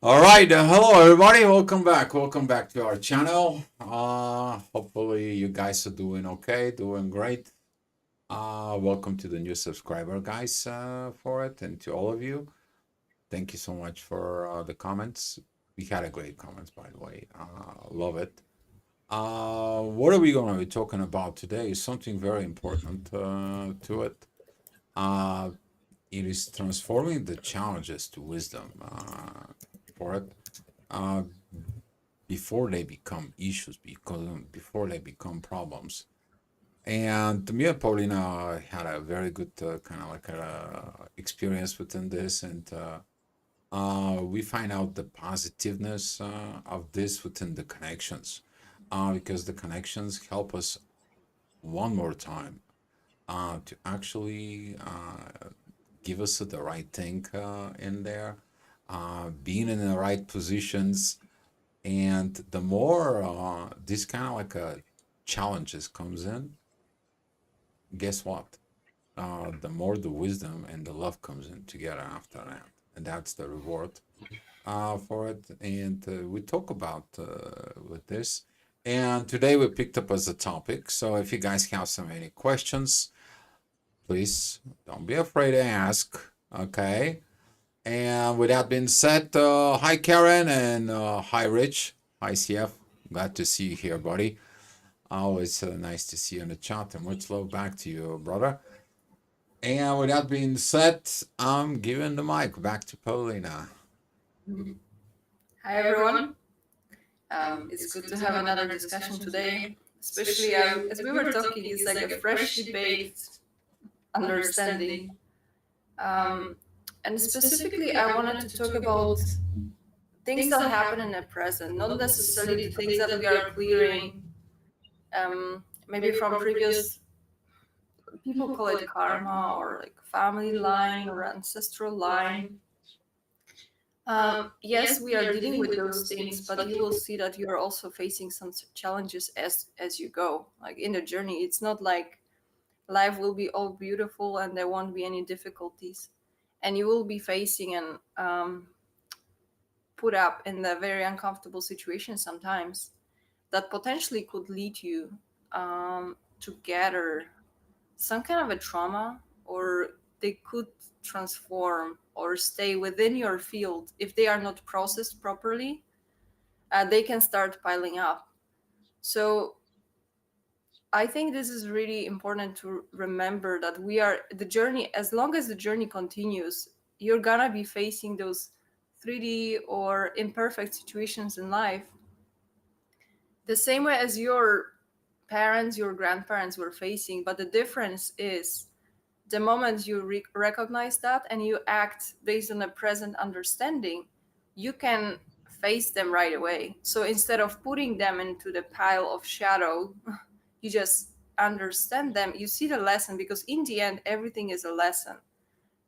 All right, hello everybody. Welcome back. Welcome back to our channel. Hopefully you guys are doing okay, doing great. Welcome to the new subscriber, guys, for it, and to all of you. Thank you so much for the comments. We had a great comments, by the way. Love it. What are we going to be talking about today? Is something very important to it. Uh, it is transforming the challenges to wisdom for it. Uh, before they become issues, because before they become problems. And me and Paulina had a very good kind of like experience within this, and we find out the positiveness of this within the connections, because the connections help us one more time to actually give us the right thing in there, being in the right positions. And the more this kind of like a challenges comes in, guess what? The more the wisdom and the love comes in together after that, and that's the reward for it. And we talk about with this, and today we picked up as a topic. So if you guys have some any questions, please don't be afraid to ask. Okay. And with that being said, hi Karen and hi Rich, hi CF. Glad to see you here, buddy. Always nice to see you in the chat, and much love back to you, brother. And with that being said, I'm giving the mic back to Paulina. Hi everyone. It's good to have another discussion today. Especially as we were talking, it's like a freshly baked understanding. Um, and specifically, I wanted to talk about things that happen in the present, not necessarily the things that we are clearing. Maybe from previous people call it karma or like family line or ancestral line. Yes, we are dealing with those things, but you will see that you are also facing some challenges as you go. Like in the journey, it's not like life will be all beautiful and there won't be any difficulties, and you will be facing and put up in the very uncomfortable situations sometimes that potentially could lead you to gather some kind of a trauma, or they could transform or stay within your field if they are not processed properly. They can start piling up. So I think this is really important to remember that we are the journey. As long as the journey continues, you're gonna be facing those 3D or imperfect situations in life the same way as your parents, your grandparents were facing. But the difference is the moment you recognize that and you act based on a present understanding, you can face them right away. So instead of putting them into the pile of shadow, you just understand them. You see the lesson, because in the end, everything is a lesson.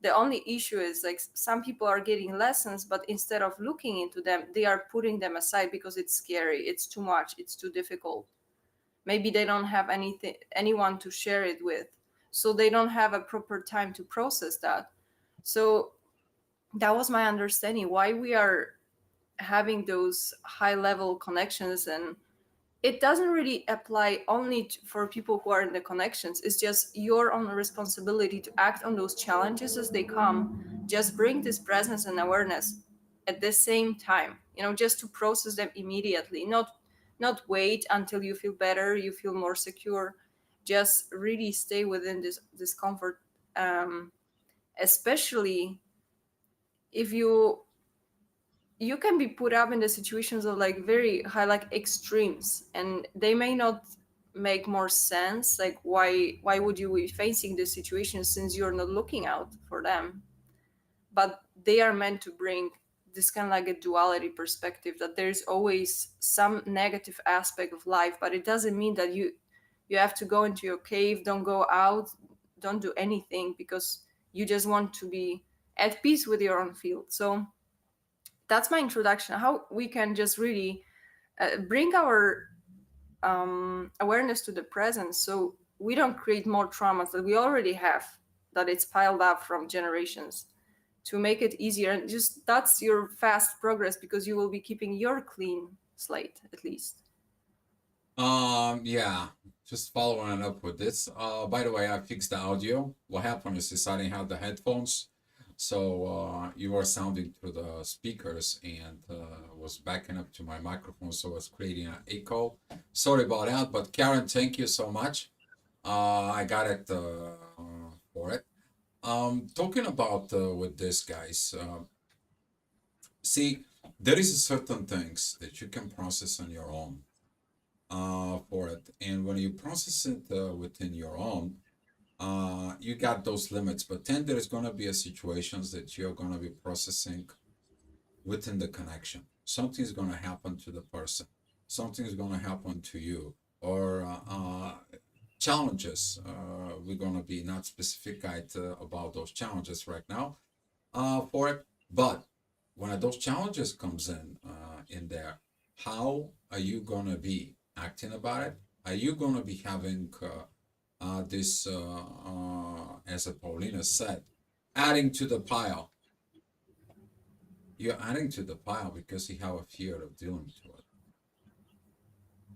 The only issue is like some people are getting lessons, but instead of looking into them, they are putting them aside because it's scary, it's too much, it's too difficult. Maybe they don't have anyone to share it with, so they don't have a proper time to process that. So that was my understanding why we are having those high level connections. And it doesn't really apply only for people who are in the connections. It's just your own responsibility to act on those challenges as they come. Just bring this presence and awareness at the same time, just to process them immediately, not wait until you feel better, you feel more secure. Just really stay within this discomfort, especially if you can be put up in the situations of like very high, like extremes, and they may not make more sense. Like why would you be facing this situation since you're not looking out for them? But they are meant to bring this kind of like a duality perspective, that there's always some negative aspect of life, but it doesn't mean that you have to go into your cave, don't go out, don't do anything, because you just want to be at peace with your own field. So that's my introduction, how we can just really bring our awareness to the present, so we don't create more traumas that we already have, that it's piled up from generations. to make it easier. And just that's your fast progress, because you will be keeping your clean slate at least. Yeah, just following up with this. By the way, I fixed the audio. What happened is I didn't have the headphones, so you were sounding through the speakers and was backing up to my microphone, so it was creating an echo. Sorry about that, but Karen, thank you so much. I got it for it. Talking about with this, guys. See, there is certain things that you can process on your own for it. And when you process it within your own, you got those limits. But then there's going to be a situations that you're going to be processing within the connection. Something's going to happen to the person. Something's going to happen to you. Or challenges. We're going to be not specific about those challenges right now for it. But when those challenges comes in there, how are you gonna be acting about it? Are you gonna be having this, as Paulina said, adding to the pile? You're adding to the pile because you have a fear of dealing to it.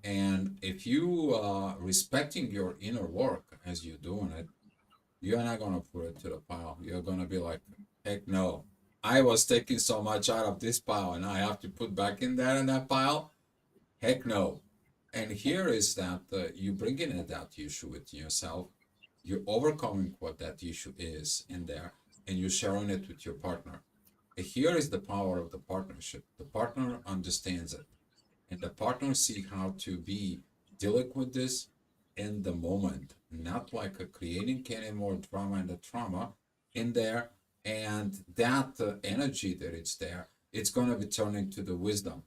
And if you respecting your inner work as you're doing it, you're not gonna put it to the pile. You're gonna be like, heck no. I was taking so much out of this pile and I have to put back in that pile. Heck no. And here is that you bringing in that issue with yourself, you're overcoming what that issue is in there, and you're sharing it with your partner. And here is the power of the partnership. The partner understands it, and the partner see how to be dealing with this in the moment, not like creating any more drama and the trauma in there. And that energy that it's there, it's going to be turning to the wisdom.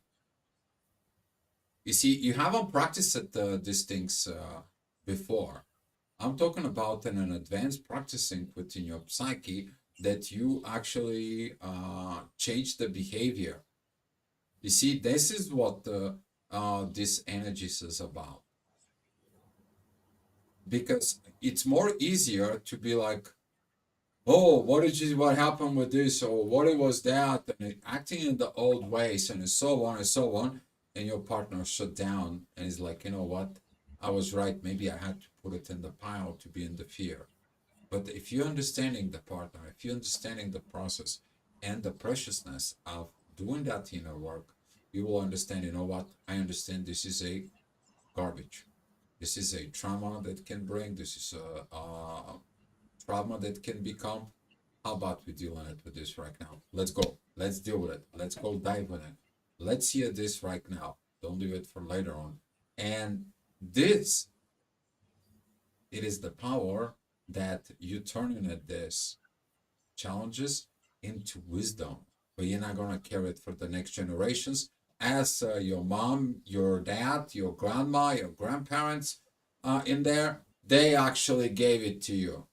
You see, you haven't practiced these things before. I'm talking about in an advanced practicing within your psyche that you actually change the behavior. You see, this is what this energy is about. Because it's more easier to be like, oh, what happened with this, or what it was that, and acting in the old ways, and so on and so on, and your partner shut down and is like, you know what, I was right. Maybe I had to put it in the pile to be in the fear. But if you're understanding the partner, if you're understanding the process and the preciousness of doing that inner work, you will understand, you know what, I understand this is a garbage. This is a trauma that can bring, this is a trauma that can become. How about we deal on it with this right now? Let's go. Let's deal with it. Let's go dive in it. Let's hear this right now. Don't leave it for later on. And this, it is the power that you turning at this challenges into wisdom. But you're not gonna carry it for the next generations. As your mom, your dad, your grandma, your grandparents in there, they actually gave it to you.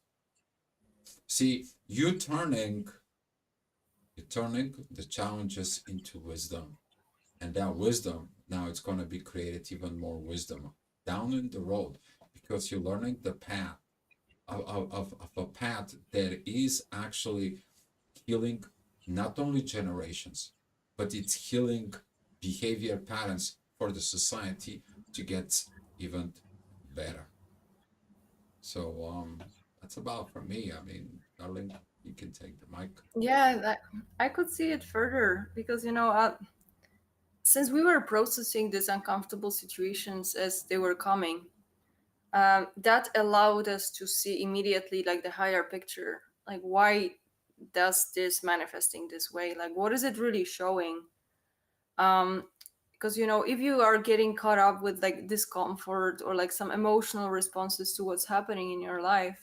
See, you're turning the challenges into wisdom. And that wisdom, now it's going to be created even more wisdom down in the road because you're learning the path of a path that is actually healing not only generations, but it's healing behavior patterns for the society to get even better. So that's about for me. I mean, darling, you can take the mic. Yeah, I could see it further, because since we were processing these uncomfortable situations as they were coming, that allowed us to see immediately like the higher picture. Like, why does this manifesting this way? Like, what is it really showing? um because if you are getting caught up with like discomfort or like some emotional responses to what's happening in your life,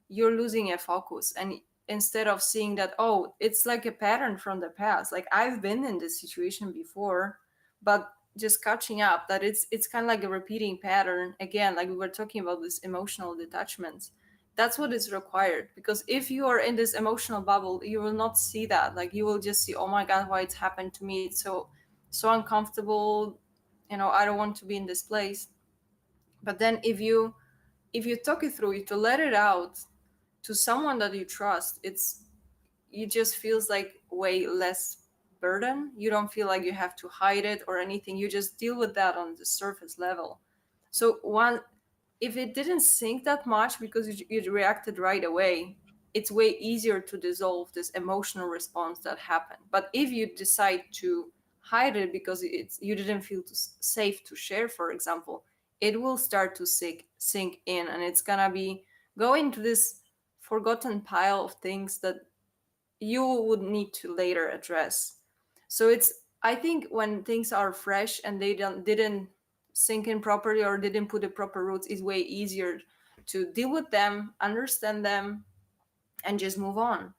you're losing a focus. And instead of seeing that, oh, it's like a pattern from the past, like I've been in this situation before, but just catching up that it's kind of like a repeating pattern again, like we were talking about this emotional detachment. That's what is required, because if you are in this emotional bubble, you will not see that. Like, you will just see, oh my god, why it's happened to me, it's so uncomfortable, I don't want to be in this place. But then if you talk it through, if you let it out to someone that you trust, you just feels like way less burden. You don't feel like you have to hide it or anything. You just deal with that on the surface level. So one, if it didn't sink that much because you reacted right away, it's way easier to dissolve this emotional response that happened. But if you decide to hide it because you didn't feel safe to share, for example, it will start to sink in, and it's gonna be go into this forgotten pile of things that you would need to later address. So it's, I think when things are fresh and they didn't sink in properly or didn't put the proper roots, it's way easier to deal with them, understand them, and just move on.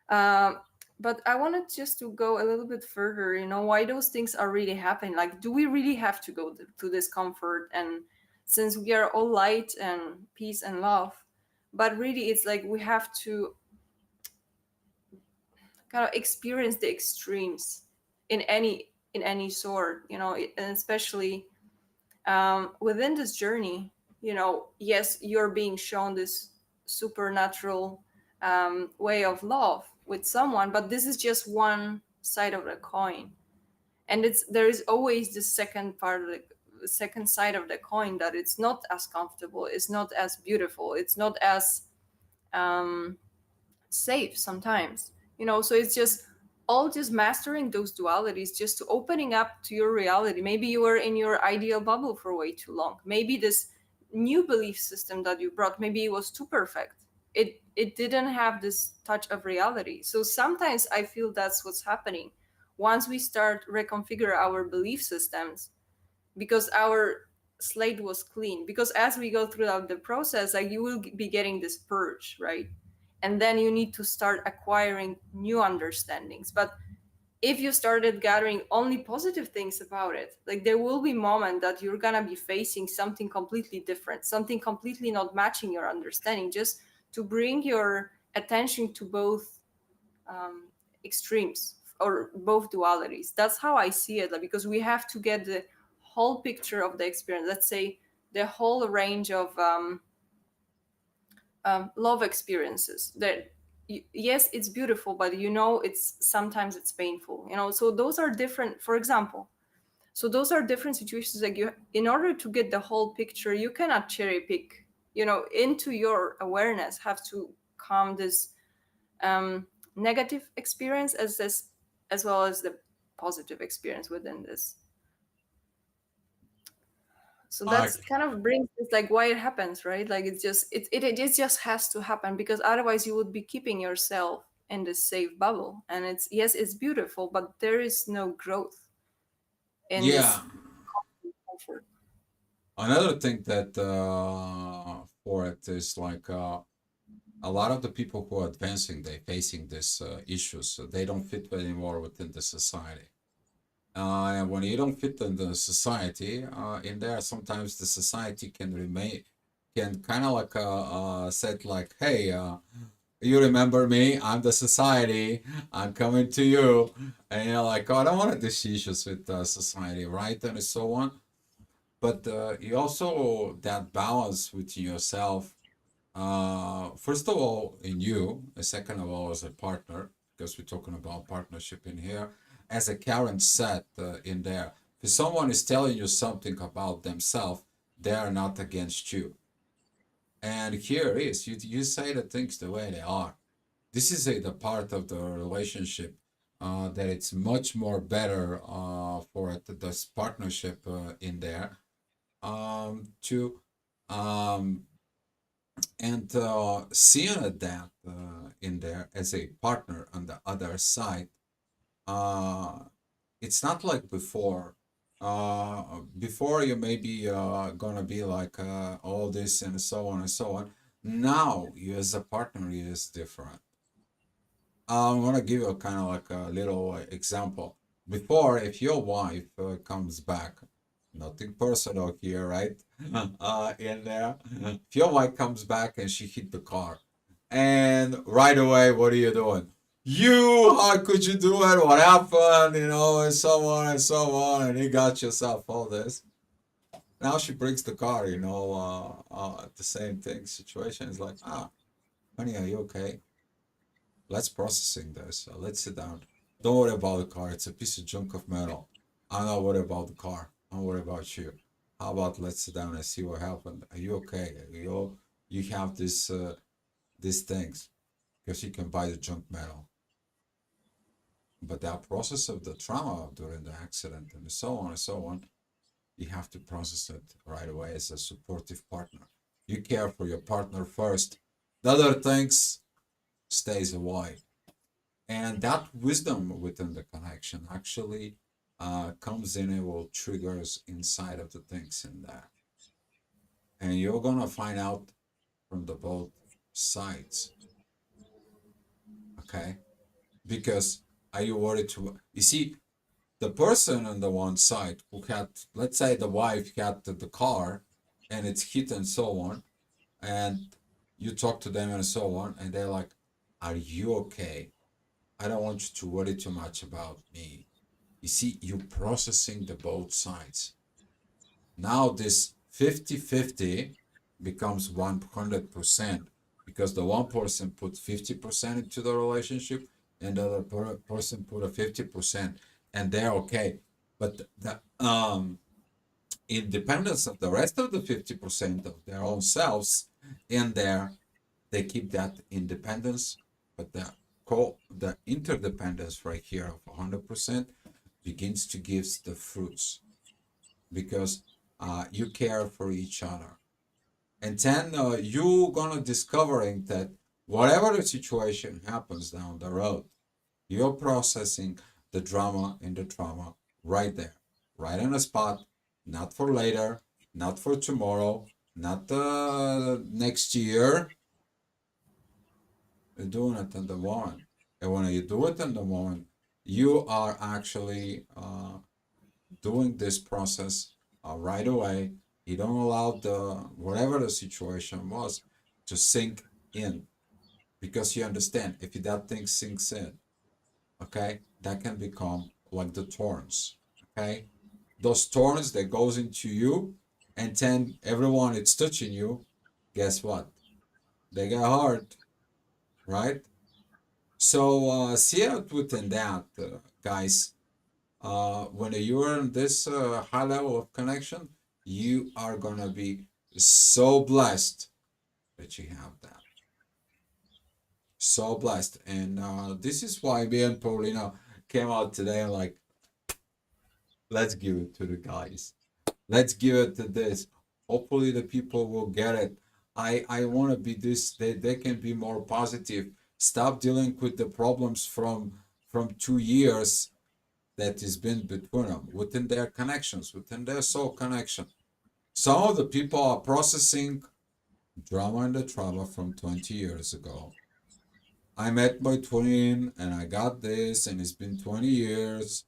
uh, but I wanted just to go a little bit further, why those things are really happening. Like, do we really have to go to discomfort? And since we are all light and peace and love, but really it's like we have to kind of experience the extremes in any sort, and especially within this journey. Yes, you're being shown this supernatural way of love with someone, but this is just one side of the coin, and there is always the second part of the second side of the coin, that it's not as comfortable, it's not as beautiful, it's not as um, safe sometimes. So it's just all just mastering those dualities, just to opening up to your reality. Maybe you were in your ideal bubble for way too long. Maybe this new belief system that you brought, maybe it was too perfect. It didn't have this touch of reality. So sometimes I feel that's what's happening once we start reconfigure our belief systems, because our slate was clean. Because as we go throughout the process, like, you will be getting this purge, right? And then you need to start acquiring new understandings. But if you started gathering only positive things about it, like, there will be moment that you're gonna be facing something completely different, something completely not matching your understanding, just to bring your attention to both um, extremes or both dualities. That's how I see it, like, because we have to get the whole picture of the experience. Let's say the whole range of love experiences. That yes, it's beautiful, but it's sometimes it's painful. So those are different. For example, so those are different situations. Like, you, in order to get the whole picture, you cannot cherry pick. Into your awareness have to come this um, negative experience as well as the positive experience within this. So I that's kind of brings this, like, why it happens, right? Like, it just has to happen, because otherwise you would be keeping yourself in this safe bubble, and it's, yes, it's beautiful, but there is no growth in yeah. this comfort. Another thing that for it is like a lot of the people who are advancing, they facing these issues. So they don't fit anymore within the society. And when you don't fit in the society, in there, sometimes the society can remain, can kind of like said like, hey, you remember me? I'm the society. I'm coming to you, and you're like, oh, I don't want these issues with society, right? And so on. But you also that balance within yourself. First of all, in you, and second of all, as a partner, because we're talking about partnership in here, as a current set in there. If someone is telling you something about themselves, they are not against you. And here is you say the things the way they are. This is the part of the relationship that it's much more better for this partnership in there to um, and seeing that in there as a partner on the other side, uh, it's not like before. Before you may be gonna be like all this and so on and so on. Now you as a partner is different. I'm gonna give you a kind of like a little example. Before, if your wife comes back, nothing personal here, right? In there, if your wife comes back and she hit the car, and right away, what are you doing? You, how could you do it? What happened? And so on and so on, and you got yourself all this. Now she brings the car, the same thing. Situation is like, honey, are you okay? Let's processing this. Let's sit down. Don't worry about the car. It's a piece of junk of metal. I'm not worried about the car. I'm worried about you. How about let's sit down and see what happened? Are you okay? You have these things because you can buy the junk metal. But that process of the trauma during the accident and so on and so on, you have to process it right away as a supportive partner. You care for your partner first. The other things stays away. And that wisdom within the connection actually comes in and will triggers inside of the things in there. And you're gonna find out from the both sides, okay? Because are you worried to you see the person on the one side who had, let's say the wife had the car and it's hit and so on, and you talk to them and so on, and they're like, are you okay? I don't want you to worry too much about me. You see, you processing the both sides. Now this 50-50 becomes 100% because the one person put 50% into the relationship and the other person put a 50% and they're okay. But the independence of the rest of the 50% of their own selves in there, they keep that independence, but the interdependence right here of 100% begins to give the fruits because you care for each other. And then you gonna discovering that whatever the situation happens down the road, you're processing the drama and the trauma right there, right on the spot, not for later, not for tomorrow, not next year. You're doing it in the moment. And when you do it in the moment, you are actually doing this process right away. You don't allow the whatever the situation was to sink in because you understand if that thing sinks in, okay, that can become like the thorns, okay, those thorns that goes into you, and then everyone it's touching you, guess what? They get hard, right? So see out within that, guys. When you're in this high level of connection, you are gonna be so blessed that you have that. So blessed, and this is why me and Paulina came out today and like, let's give it to the guys. Let's give it to this. Hopefully, the people will get it. I want to be this. They can be more positive. Stop dealing with the problems from 2 years that has been between them, within their connections, within their soul connection. Some of the people are processing drama and the trauma from 20 years ago. I met my twin and I got this, and it's been 20 years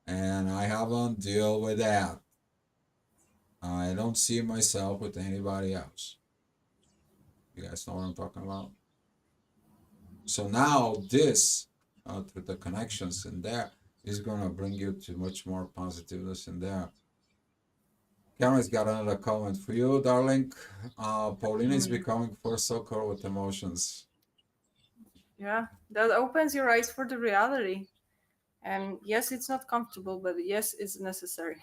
and I haven't dealt with that. I don't see myself with anybody else. You guys know what I'm talking about? So now this, through the connections in there, is going to bring you to much more positiveness in there. Cameron's got another comment for you, darling. Paulina is Mm, becoming for soccer with emotions. yeah, that opens your eyes for the reality. And yes, it's not comfortable, but yes, it's necessary.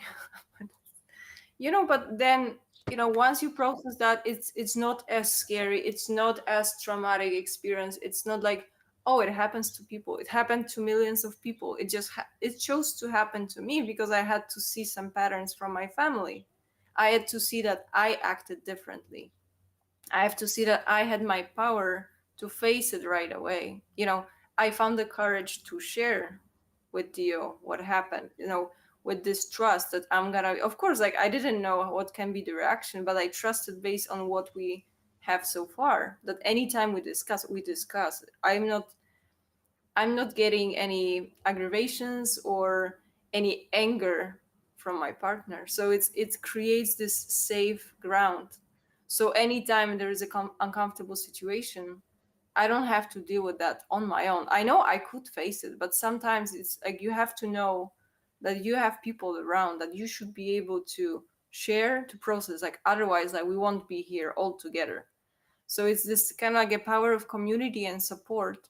But then, once you process that, it's not as scary, it's not as traumatic experience. It's not like, oh, it happens to people, it happened to millions of people. It chose to happen to me because I had to see some patterns from my family. I had to see that I acted differently. I have to see that I had my power to face it right away. I found the courage to share with you what happened, with this trust that I'm gonna, of course, like I didn't know what can be the reaction, but I trusted based on what we have so far, that anytime we discuss. I'm not getting any aggravations or any anger from my partner. So it creates this safe ground. So anytime there is a uncomfortable situation, I don't have to deal with that on my own. I know I could face it, but sometimes it's like you have to know that you have people around that you should be able to share, to process. Like otherwise, like we won't be here all together. So it's this kind of like a power of community and support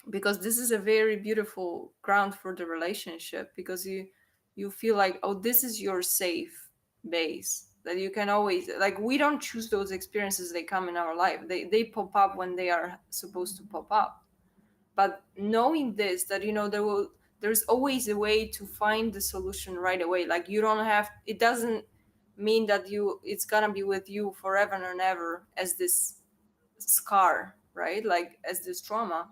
because this is a very beautiful ground for the relationship, because you feel like, oh, this is your safe base, that you can always, like, we don't choose those experiences, they come in our life, they pop up when they are supposed to pop up. But knowing this, that there's always a way to find the solution right away. Like, you don't have, it doesn't mean that it's gonna be with you forever and ever as this scar, right? Like, as this trauma.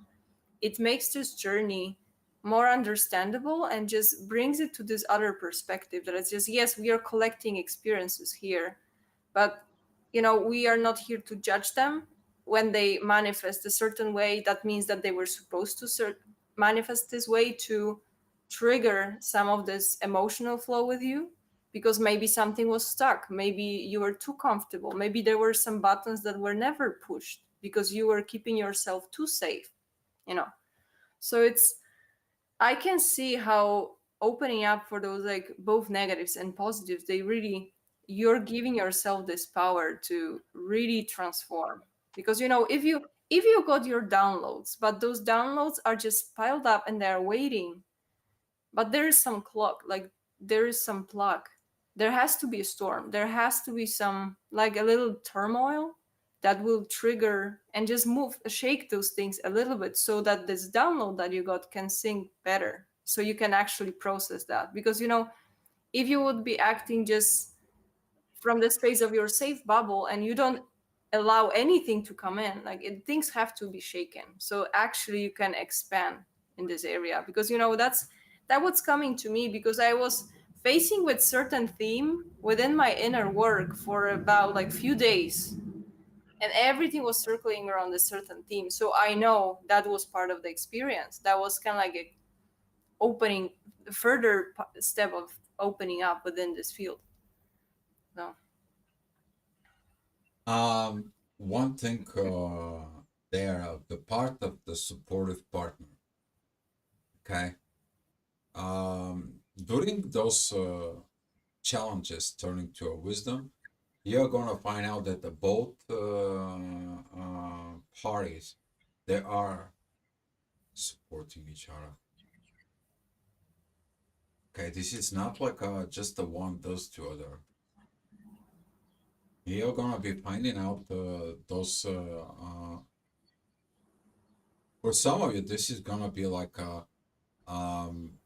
It makes this journey more understandable and just brings it to this other perspective, that it's just, yes, we are collecting experiences here, but we are not here to judge them. When they manifest a certain way, that means that they were supposed to manifest this way to trigger some of this emotional flow with you, because maybe something was stuck, maybe you were too comfortable, maybe there were some buttons that were never pushed because you were keeping yourself too safe you know so it's I can see how opening up for those, like, both negatives and positives, they really, you're giving yourself this power to really transform. Because if you got your downloads, but those downloads are just piled up and they're waiting, but there is some clock, like, there is some plug, there has to be a storm, there has to be some, like, a little turmoil that will trigger and just shake those things a little bit, so that this download that you got can sync better, so you can actually process that. Because if you would be acting just from the space of your safe bubble and you don't allow anything to come in, like, things have to be shaken, so actually you can expand in this area. Because that what's coming to me, because I was facing with certain theme within my inner work for about, like, few days, and everything was circling around a certain theme, so I know that was part of the experience. That was kind of like a opening, further step of opening up within this field. No. One thing there, the part of the supportive partner, okay? During those challenges turning to a wisdom, you're gonna find out that the both parties, they are supporting each other. Okay, this is not like just the one does to other. You're gonna be finding out those for some of you, this is gonna be like um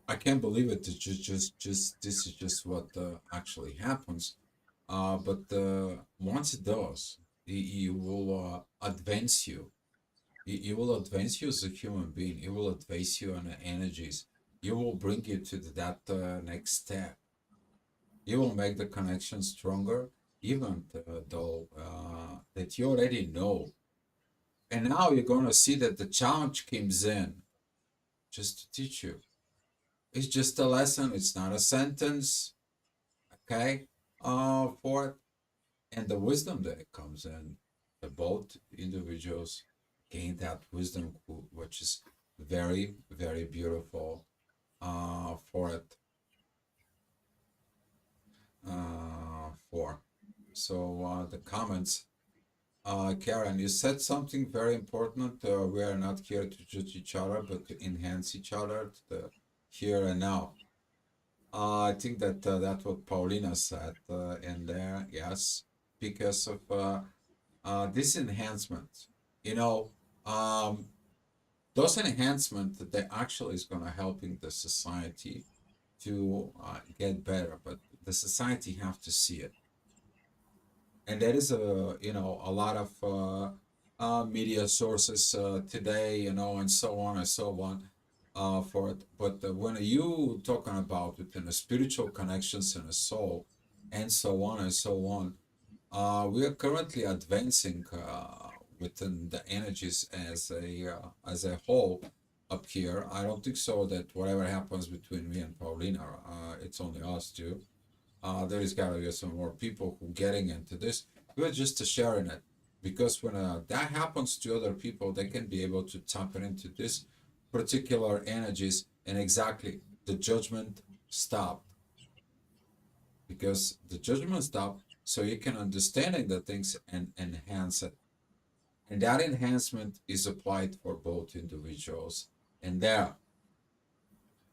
I can't believe it. It's just this is just what actually happens. But once it does, it will advance you. It will advance you as a human being. It will advance you on the energies. It will bring you to that next step. It will make the connection stronger, even though that you already know. And now you're gonna see that the challenge comes in just to teach you. It's just a lesson. It's not a sentence. Okay, for it, and the wisdom that comes in, the both individuals gain that wisdom, which is very, very beautiful. For it, for so the comments. Karen, you said something very important. We are not here to judge each other, but to enhance each other to the here and now. I think that that's what Paulina said in there. Yes, because of this enhancement. You know, um, those enhancement they actually is going to helping the society to get better, but the society have to see it, and there is a lot of media sources today, and so on and so on for it. But when you talking about it in the spiritual connections in the soul, and so on and so on, we are currently advancing within the energies as a whole up here. I don't think so that whatever happens between me and Paulina, it's only us two. There's got to be some more people who getting into this. We're just sharing it because when that happens to other people, they can be able to tap into this particular energies and exactly the judgment stopped because the judgment stopped so you can understanding the things and enhance it And that enhancement is applied for both individuals. And there,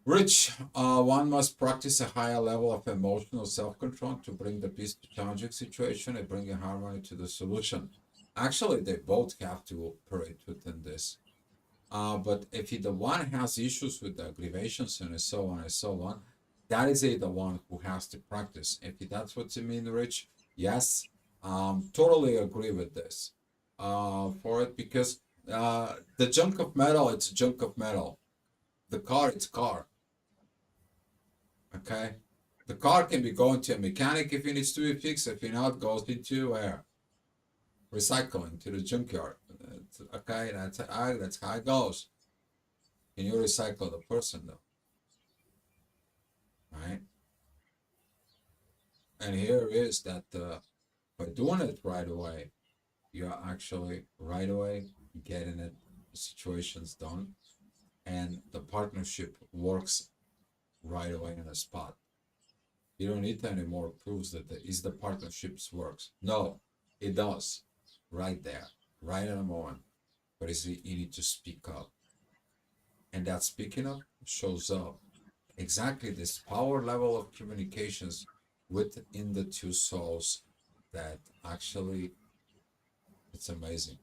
Rich, one must practice a higher level of emotional self-control to bring the peace to challenging situation and bring a harmony to the solution. Actually, they both have to operate within this. But if the one has issues with the aggravations and so on and so on, that is the one who has to practice. If that's what you mean, Rich, yes, totally agree with this. For it because the junk of metal, it's a junk of metal. The car, it's car. Okay, the car can be going to a mechanic if it needs to be fixed. If it not, goes into where recycling to the junkyard. Okay, that's how it goes. Can you recycle the person though? Right? And here is that by doing it right away, you're actually right away getting it situations done, and the partnership works right away in the spot. You don't need any more proofs that is the partnerships works. No, it does, right there, right in the moment. But it's you need to speak up, and that speaking up shows up exactly this power level of communications within the two souls that actually it's amazing.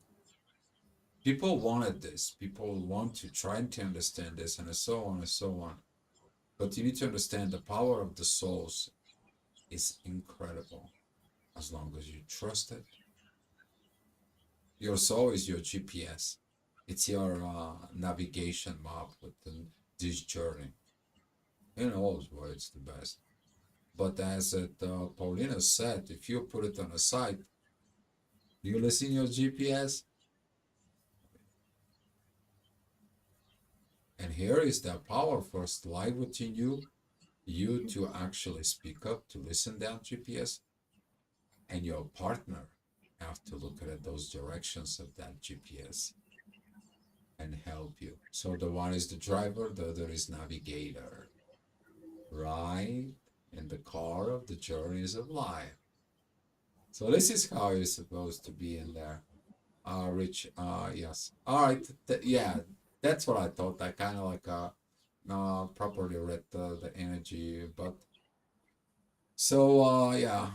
People wanted this. People want to try to understand this and so on and so on. But you need to understand the power of the souls is incredible as long as you trust it. Your soul is your GPS. It's your navigation map within this journey. It knows where it's the best. But as Paulina said, if you put it on a site, do you listen your GPS? And here is the power first lie within you to actually speak up, to listen down GPS, and your partner have to look at those directions of that GPS and help you. So the one is the driver, the other is navigator, right? In the car of the journeys of life. So this is how you're supposed to be in there. Rich, yes. All right, yeah, that's what I thought. I kind of like properly read the energy, but so yeah.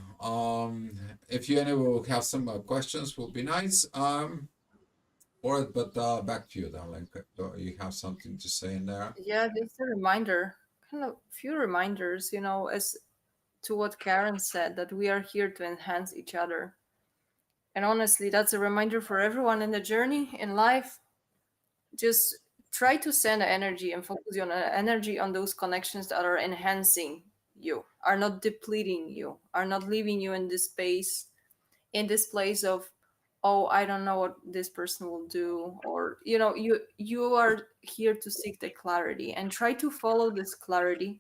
If you any will have some questions, will be nice. For it, but back to you, darling. You have something to say in there? Yeah, just a reminder, kind of few reminders, as to what Karen said, that we are here to enhance each other. And honestly, that's a reminder for everyone in the journey in life. Just try to send energy and focus your energy on those connections that are enhancing you, are not depleting you, are not leaving you in this space, in this place of, oh, I don't know what this person will do, or you are here to seek the clarity and try to follow this clarity,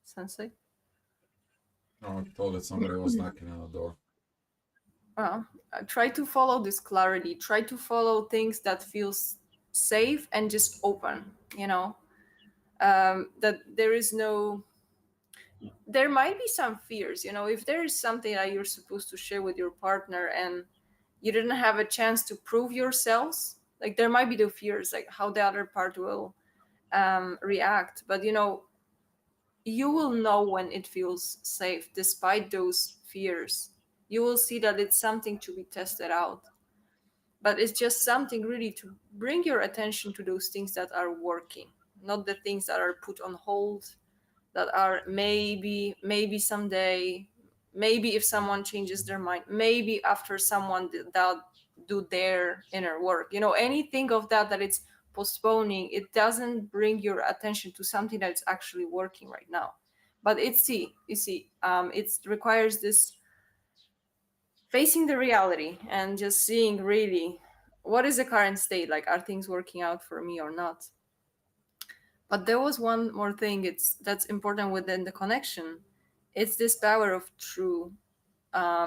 sensei. Oh, I thought that somebody was knocking on the door. uh, Try to follow this clarity, try to follow things that feels safe and just open, that there is no, there might be some fears, if there is something that you're supposed to share with your partner and you didn't have a chance to prove yourselves, like there might be the fears, like how the other part will react, but you will know when it feels safe despite those fears. You will see that it's something to be tested out, but it's just something really to bring your attention to those things that are working, not the things that are put on hold, that are maybe someday, maybe if someone changes their mind, maybe after someone that do their inner work, anything of that it's postponing, it doesn't bring your attention to something that's actually working right now. But it requires this facing the reality and just seeing really what is the current state, like are things working out for me or not. But there was one more thing that's important within the connection. It's this power of true,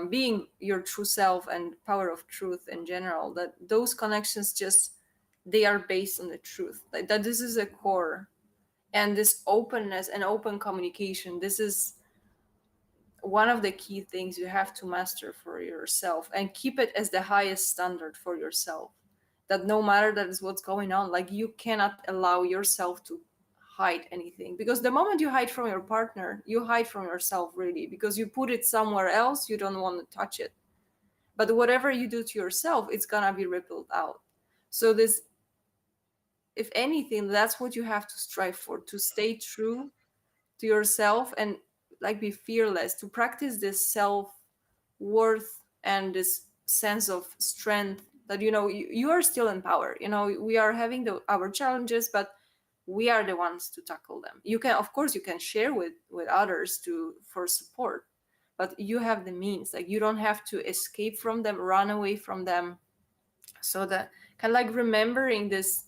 being your true self, and power of truth in general. That those connections just, they are based on the truth. Like that, this is a core, and this openness and open communication. This is one of the key things you have to master for yourself and keep it as the highest standard for yourself. that no matter that is what's going on, like you cannot allow yourself to hide anything, because the moment you hide from your partner, you hide from yourself, really, because you put it somewhere else, you don't want to touch it. But whatever you do to yourself, it's gonna be rippled out. So this, if anything, that's what you have to strive for, to stay true to yourself and like be fearless, to practice this self worth and this sense of strength, that you are still in power. We are having our challenges, but we are the ones to tackle them. You can, of course, you can share with others to for support, but you have the means. Like, you don't have to escape from them, run away from them. So that, kind of like remembering this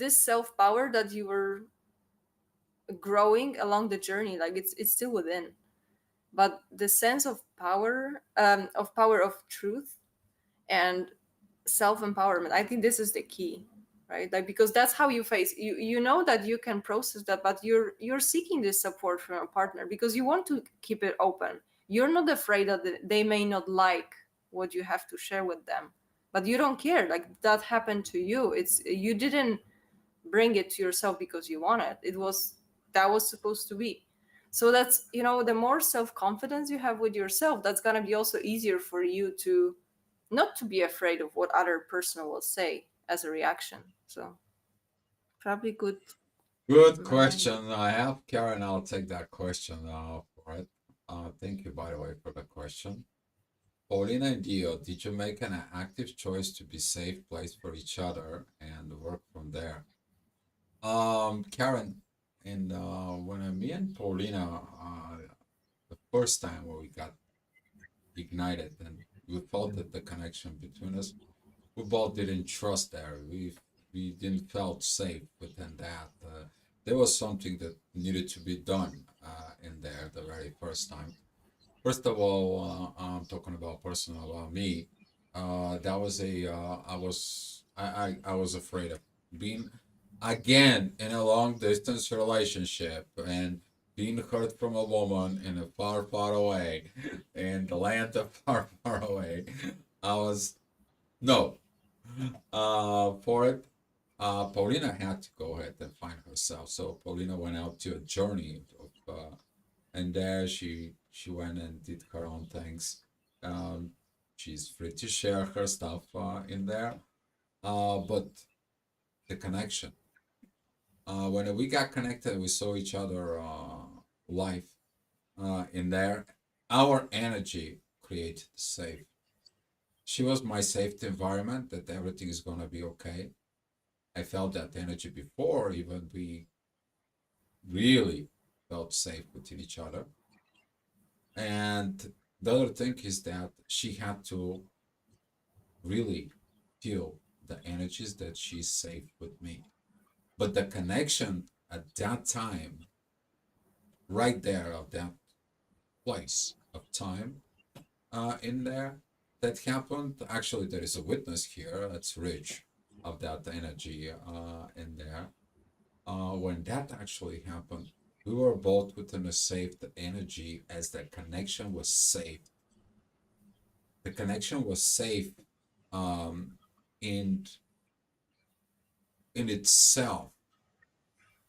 self power that you were growing along the journey, like it's still within. But the sense of power of truth and self empowerment, I think this is the key, right? Like, because that's how you face, you know that you can process that, but you're seeking this support from a partner because you want to keep it open. You're not afraid that they may not like what you have to share with them, but you don't care. Like, that happened to you. It's, you didn't bring it to yourself because you want it. It was, that was supposed to be. So that's, the more self-confidence you have with yourself, that's going to be also easier for you to not to be afraid of what other person will say as a reaction. So probably good Good reminder. question. I have Karen. I'll take that question for it. Thank you, by the way, for the question. Paulina and Dio, did you make an active choice to be safe place for each other and work from there? Karen, and when me and Paulina, the first time when we got ignited and we felt that the connection between us, we both didn't trust there. We didn't felt safe within that. There was something that needed to be done in there the very first time. First of all, I'm talking about personal about me. That was I was afraid of being again in a long distance relationship and being hurt from a woman in a far, far away, in the land of far, far away. I was no for it. Paulina had to go ahead and find herself. So Paulina went out to a journey of and there she went and did her own things. Um, she's free to share her stuff in there. But the connection. When we got connected, we saw each other live in there. Our energy created safe. She was my safety environment that everything is gonna be okay. I felt that energy before even we really felt safe within each other. And the other thing is that she had to really feel the energies that she's safe with me. But the connection at that time, right there, of that place of time in there, that happened. Actually, there is a witness here that's rich of that energy in there. When that actually happened, we were both within a safe energy as the connection was safe. The connection was safe um, in in itself.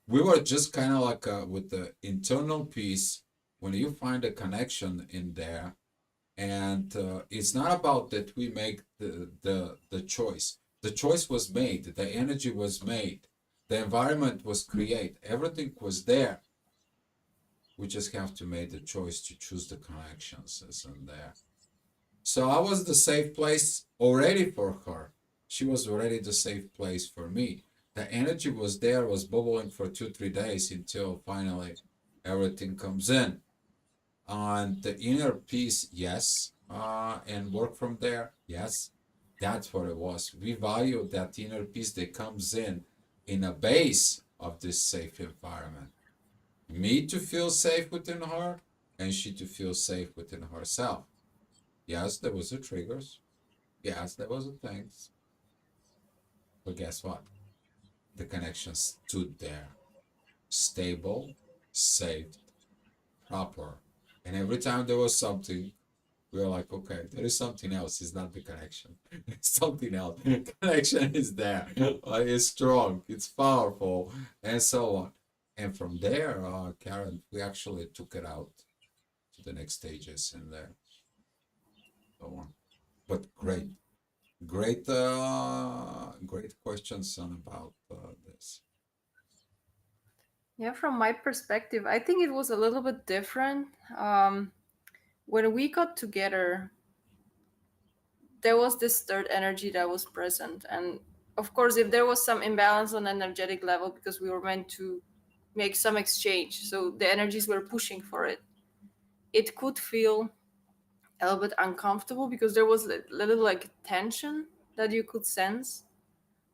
We were just kind of like with the internal peace. When you find a connection in there, and it's not about that we make the choice. The choice was made. The energy was made. The environment was created. Everything was there. We just have to make the choice to choose the connections as in there. So I was the safe place already for her. She was already the safe place for me. The energy was there, was bubbling for 2, 3 days until finally everything comes in. And the inner peace, yes. And work from there, yes. That's what it was. We value that inner peace that comes in a base of this safe environment. Me to feel safe within her, and she to feel safe within herself. Yes, there was a triggers. Yes, there was a things. But guess what? The connection stood there, stable, safe, proper. And every time there was something, we're like, okay, there is something else. It's not the connection. It's something else. Connection is there. It's strong. It's powerful, and so on. And from there, Karen, we actually took it out to the next stages and so on. But great, Mm. great questions on about this. Yeah, from my perspective, I think it was a little bit different. Um, when we got together, there was this third energy that was present. And of course, if there was some imbalance on energetic level, because we were meant to make some exchange, so the energies were pushing for it, it could feel a little bit uncomfortable because there was a little like tension that you could sense.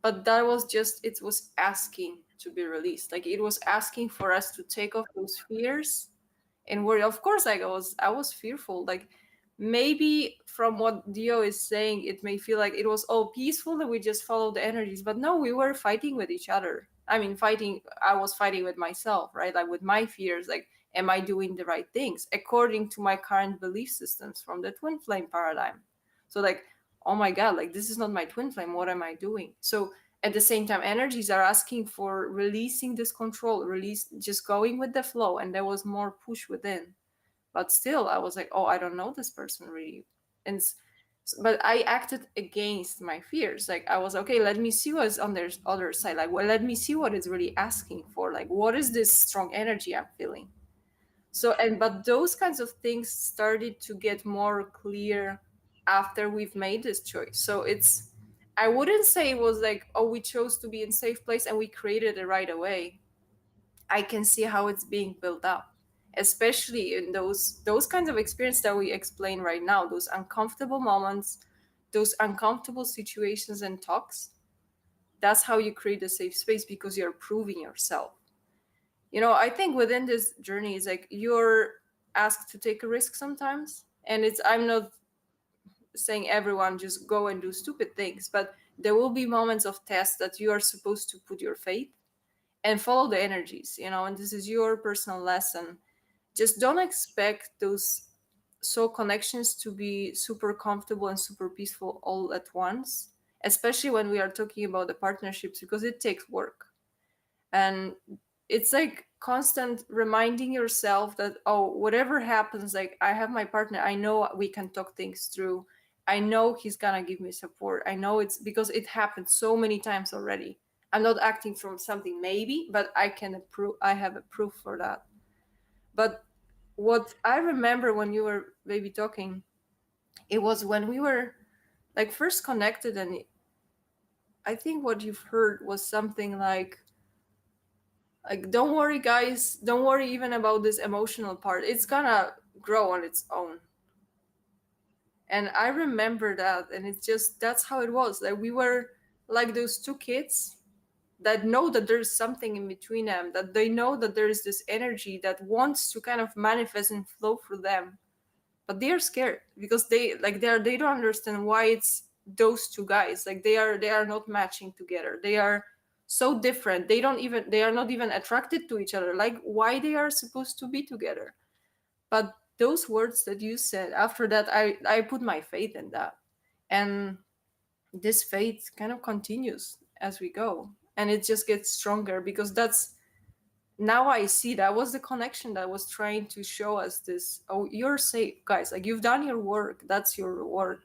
But that was just, it was asking to be released. Like it was asking for us to take off those fears and worry. Of course, like I was fearful. Like maybe from what Dio is saying, it may feel like it was all peaceful that we just followed the energies, but no, we were fighting with each other. I mean, fighting. I was fighting with myself, right? Like with my fears. Like, am I doing the right things according to my current belief systems from the twin flame paradigm? So like, oh my god, like this is not my twin flame. What am I doing? So at the same time, energies are asking for releasing this control, release, just going with the flow. And there was more push within. But still, I was like, oh, I don't know this person really. And but I acted against my fears. Like I was okay, let me see what's on their other side. Like, well, let me see what it's really asking for. Like, what is this strong energy I'm feeling? So, and but those kinds of things started to get more clear after we've made this choice. So it's, I wouldn't say it was like, oh, we chose to be in safe place and we created it right away. I can see how it's being built up, especially in those kinds of experience that we explain right now, those uncomfortable moments, those uncomfortable situations and talks. That's how you create a safe space, because you're proving yourself. I think within this journey is like you're asked to take a risk sometimes. And it's, I'm not saying everyone just go and do stupid things, but there will be moments of test that you are supposed to put your faith and follow the energies, and this is your personal lesson. Just don't expect those soul connections to be super comfortable and super peaceful all at once, especially when we are talking about the partnerships, because it takes work. And it's like constant reminding yourself that, oh, whatever happens, like I have my partner, I know we can talk things through. I know he's gonna give me support. I know, it's because it happened so many times already. I'm not acting from something maybe, but I can approve, I have a proof for that. But what I remember when you were maybe talking, it was when we were like first connected. And I think what you've heard was something like, don't worry guys, don't worry even about this emotional part, it's gonna grow on its own. And I remember that, and it's just, that's how it was. Like we were like those two kids that know that there's something in between them, that they know that there is this energy that wants to kind of manifest and flow through them. But they are scared because they don't understand why it's those two guys. Like they are not matching together. They are so different. They are not even attracted to each other. Like why they are supposed to be together? But those words that you said after that, I put my faith in that. And this faith kind of continues as we go, and it just gets stronger, because that's, now I see that was the connection that was trying to show us this. Oh, you're safe, guys. Like you've done your work. That's your reward.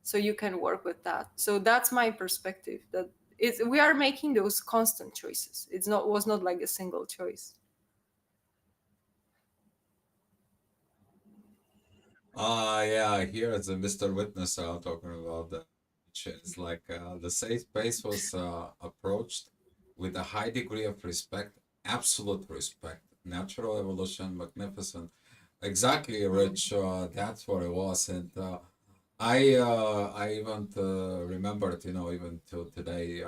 So you can work with that. So that's my perspective. That it's, we are making those constant choices. It's not, was not like a single choice. Yeah, here as a Mr. Witness, talking about that, which is like the safe space was approached with a high degree of respect, absolute respect, natural evolution, magnificent. Exactly, Mm. Rich. That's what it was, and I even remembered, even till today,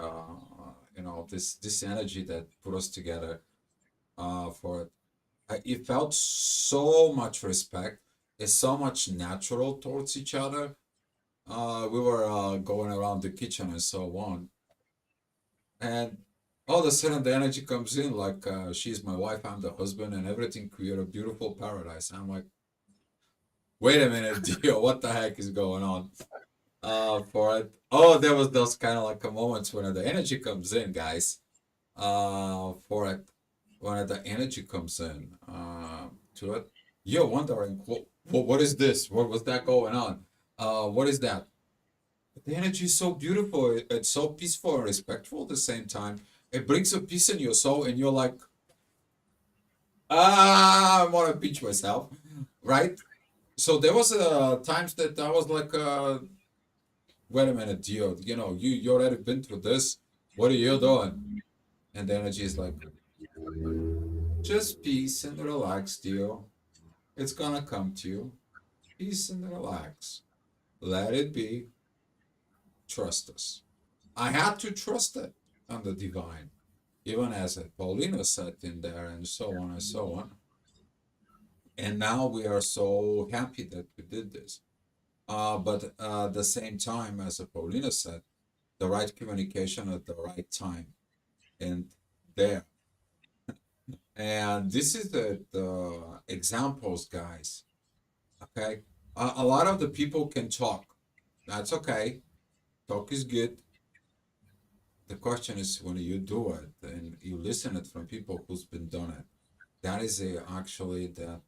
this energy that put us together for it. It felt so much respect. It's so much natural towards each other. We were going around the kitchen and so on, and all of a sudden the energy comes in like she's my wife, I'm the husband, and everything create a beautiful paradise. I'm like, Wait a minute, Dio, what the heck is going on? For it. Oh, there was those kind of like a moments when the energy comes in, guys. For it, when the energy comes in, to it, you're wondering what is this? What was that going on? What is that? The energy is so beautiful. It's so peaceful and respectful at the same time. It brings a peace in your soul, and you're like, I want to pinch myself, right? So there was times that I was like, wait a minute, Gio, you already been through this. What are you doing? And the energy is like, just peace and relax, Gio. It's gonna come to you. Peace and relax. Let it be. Trust us. I had to trust it on the divine, even as Paulina said in there, and so on and so on. And now we are so happy that we did this. But at the same time, as Paulina said, the right communication at the right time and there. And this is the examples, guys. Okay. A lot of the people can talk. That's okay. Talk is good. The question is when you do it and you listen it from people who's been done it. That is actually that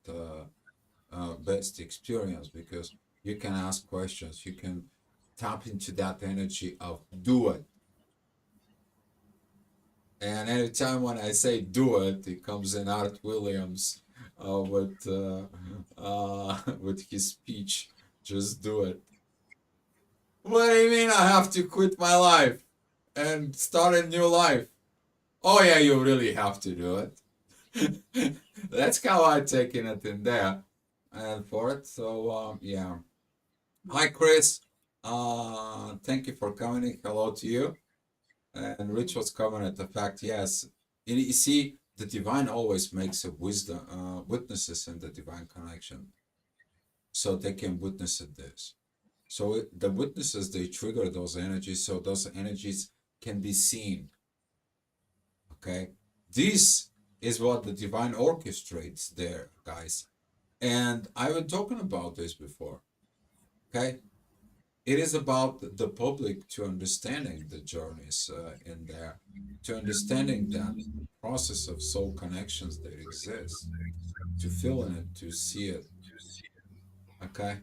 best experience because you can ask questions. You can tap into that energy of do it. And anytime when I say do it, it comes in Art Williams with his speech. Just do it. What do you mean I have to quit my life and start a new life? Oh yeah, you really have to do it. That's how I taken it in there and for it. So yeah. Hi Chris. Thank you for coming. Hello to you. And Rich was coming at the fact, yes. You see, the divine always makes a wisdom witnesses in the divine connection. So they can witness this. So the witnesses they trigger those energies, so those energies can be seen. Okay, this is what the divine orchestrates there, guys. And I've been talking about this before. Okay, it is about the public to understanding the journeys in there, to understanding that process of soul connections that exists, to feel in it, to see it. Okay,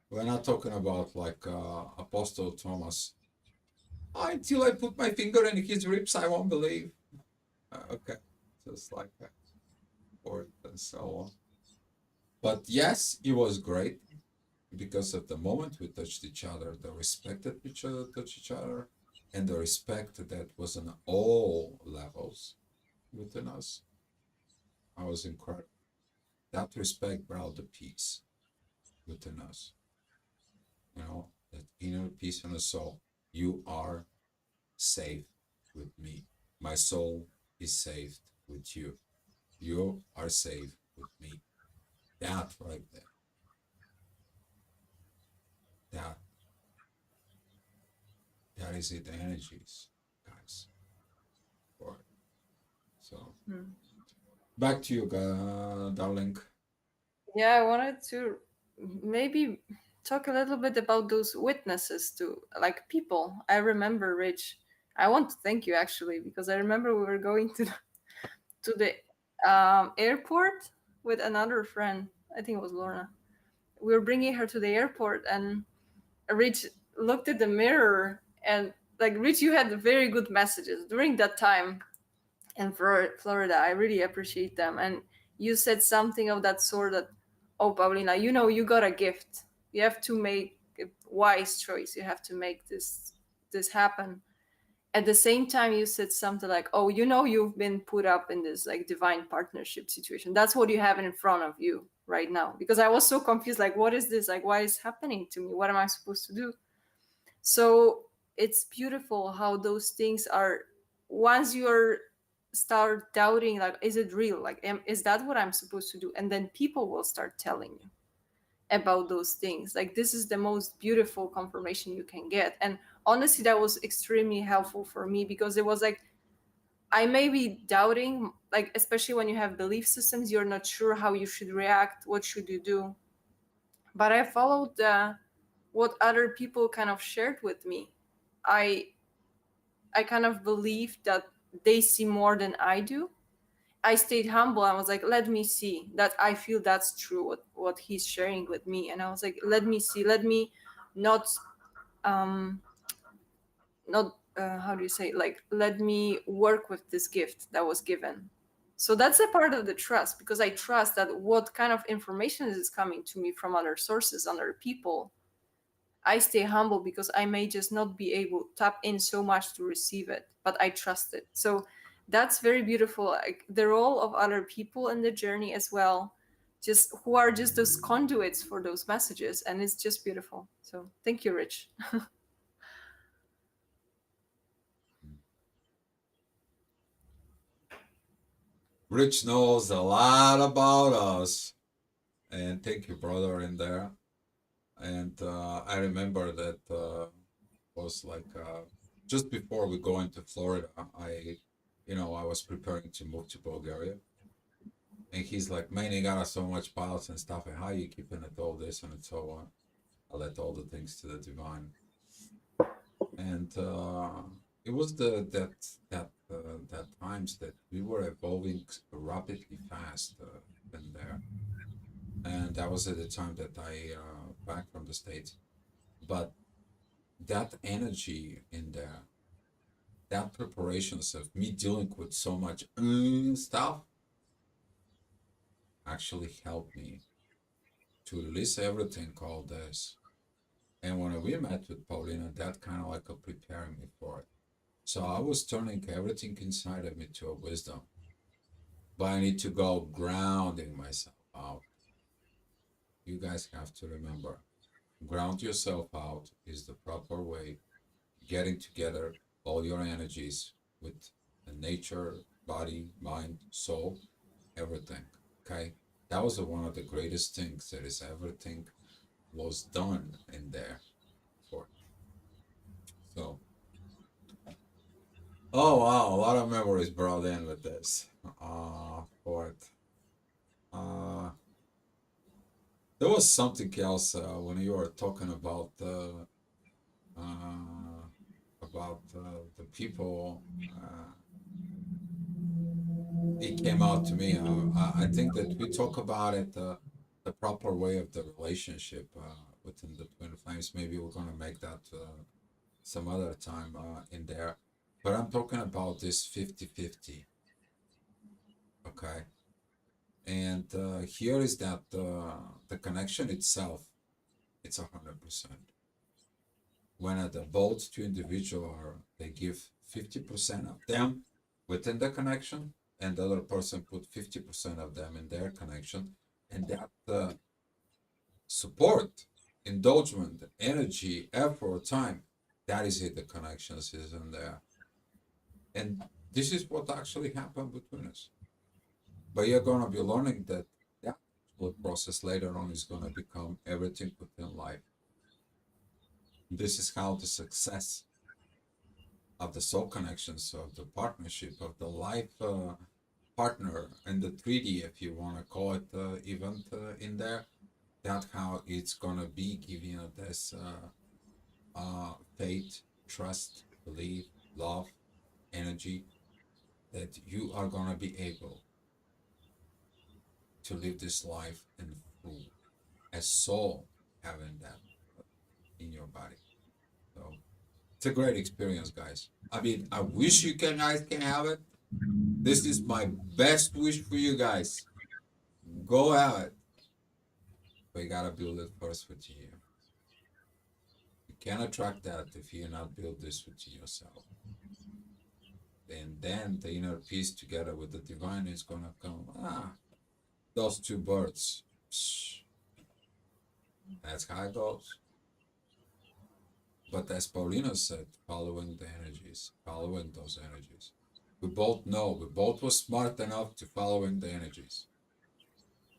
we're not talking about like Apostle Thomas. Until I put my finger in his ribs, I won't believe. Okay, just like that, or and so on. But yes, it was great because at the moment we touched each other, the respect that each other touched each other, and the respect that was on all levels within us, I was incredible. That respect brought the peace within us. That inner peace in the soul. You are safe with me. My soul is saved with you. You are safe with me. That right there. That that is it. The energies, guys. For it. So Hmm. back to you, darling. Yeah, I wanted to maybe talk a little bit about those witnesses to like people. I remember, Rich. I want to thank you actually because I remember we were going to the airport with another friend. I think it was Lorna. We were bringing her to the airport, and Rich looked at the mirror and like Rich, you had very good messages during that time in Florida. I really appreciate them. And you said something of that sort that, oh, Paulina, you got a gift. You have to make a wise choice. You have to make this happen. At the same time, you said something like, oh, you've been put up in this like divine partnership situation. That's what you have in front of you right now. Because I was so confused, like, what is this? Like, why is happening to me? What am I supposed to do? So it's beautiful how those things are once you're start doubting, like, is it real, like is that what I'm supposed to do, and then people will start telling you about those things. Like, this is the most beautiful confirmation you can get. And honestly, that was extremely helpful for me because it was like I may be doubting, like, especially when you have belief systems, you're not sure how you should react, what should you do. but I followed what other people kind of shared with me. I i kind of believed that they see more than I do. I stayed humble. I was like, let me see that. I feel that's true what he's sharing with me. And I was like, let me see, let me not um not how do you say, like, let me work with this gift that was given. So that's a part of the trust, because I trust that what kind of information is coming to me from other sources, other people, I stay humble because I may just not be able to tap in so much to receive it, but I trust it. So that's very beautiful. Like the role of other people in the journey as well, just who are just those conduits for those messages, and it's just beautiful. So thank you, Rich. Rich knows a lot about us, and thank you, brother, in there. And I remember that was like just before we go into Florida, I was preparing to move to Bulgaria, and he's like, "Man, you got so much pilots and stuff, and how you keeping it all this and so on." I let all the things to the divine, and it was that times that we were evolving rapidly fast in there, and that was at the time that I back from the States, but that energy in there, that preparations of me dealing with so much stuff actually helped me to release everything called this. And when we met with Paulina, that kind of like a preparing me for it. So I was turning everything inside of me to a wisdom, but I need to go grounding myself out. You guys have to remember, ground yourself out is the proper way, getting together all your energies with the nature, body, mind, soul, everything. Okay, that was one of the greatest things that is everything was done in there for. So, oh wow, a lot of memories brought in with this. For it. Uh, there was something else when you were talking uh, about the people. It came out to me. I think that we talk about it the proper way of the relationship within the twin flames. Maybe we're gonna make that some other time in there. But I'm talking about this 50-50. Okay. And here is that the connection itself, it's 100%. When the both two individual are, they give 50% of them within the connection, and the other person put 50% of them in their connection, and that support, indulgement, energy, effort, time, that is it. The connections is in there, and this is what actually happened between us. But you're gonna be learning that that process later on is gonna become everything within life. This is how the success of the soul connections, of the partnership, of the life partner, and the 3D, if you want to call it, event in there. That's how it's gonna be giving you this faith, trust, belief, love, energy that you are gonna be able to live this life in full, as soul having that in your body. So it's a great experience, guys. I mean, I wish you guys can have it. This is my best wish for you guys. Go have it. But you gotta build it first within you. You can't attract that if you not build this within yourself. And then the inner peace together with the divine is gonna come. Those two birds. Psh, that's how it goes. But as Paulina said, following the energies, following those energies. We both know, we both were smart enough to following the energies.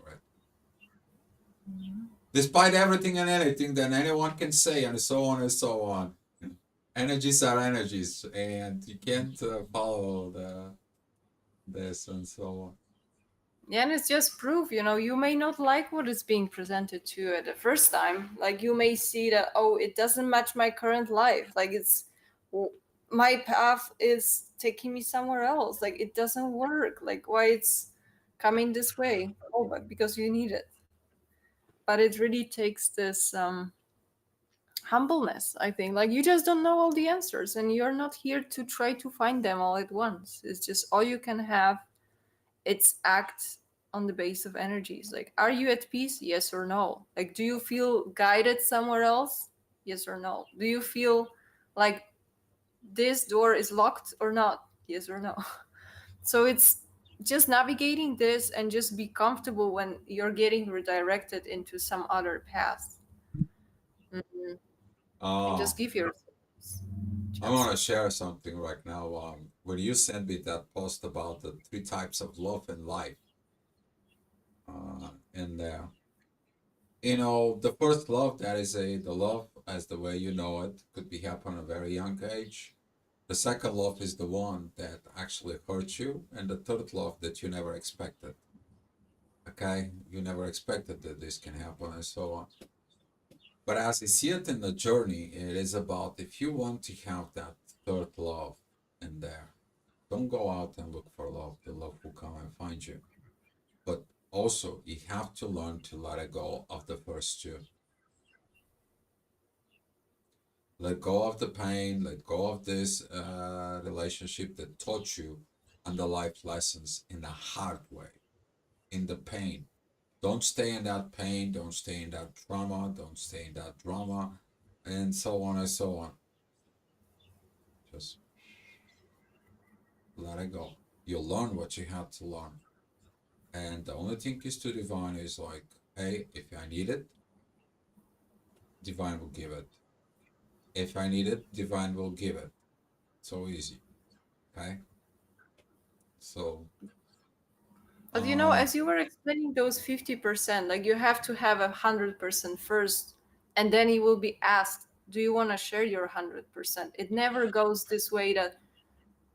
Right? Despite everything and anything that anyone can say, and so on and so on. Energies are energies, and you can't follow this and so on. Yeah, and it's just proof, you may not like what is being presented to you at the first time. Like, you may see that, oh, it doesn't match my current life. Like, w- my path is taking me somewhere else. Like, it doesn't work. Like, why it's coming this way? Oh, but because you need it. But it really takes this humbleness, I think. Like, you just don't know all the answers, and you're not here to try to find them all at once. It's just all you can have. It's act on the base of energies. Like, are you at peace? Yes or no? Like, do you feel guided somewhere else? Yes or no? Do you feel like this door is locked or not? Yes or no? So it's just navigating this and just be comfortable when you're getting redirected into some other path. Mhm. And Uh, just give yourself I want to chances. share something right now. When you sent me that post about the three types of love in life, in there, the first love, that is the love as the way you know it, could be happen at a very young age. The second love is the one that actually hurts you, and the third love that you never expected. Okay, you never expected that this can happen, and so on. But as I see it in the journey, it is about if you want to have that third love in there, don't go out and look for love. The love will come and find you. But also, you have to learn to let it go of the first two. Let go of the pain, let go of this relationship that taught you and the life lessons in a hard way, in the pain. Don't stay in that pain, don't stay in that trauma, don't stay in that drama, and so on and so on. Just let it go. You'll learn what you have to learn. And the only thing is to divine is like, hey, if I need it, divine will give it. If I need it, divine will give it. So easy. Okay. So, But uh, as you were explaining those 50%, like, you have to have 100% first, and then you will be asked, do you want to share your 100%? It never goes this way that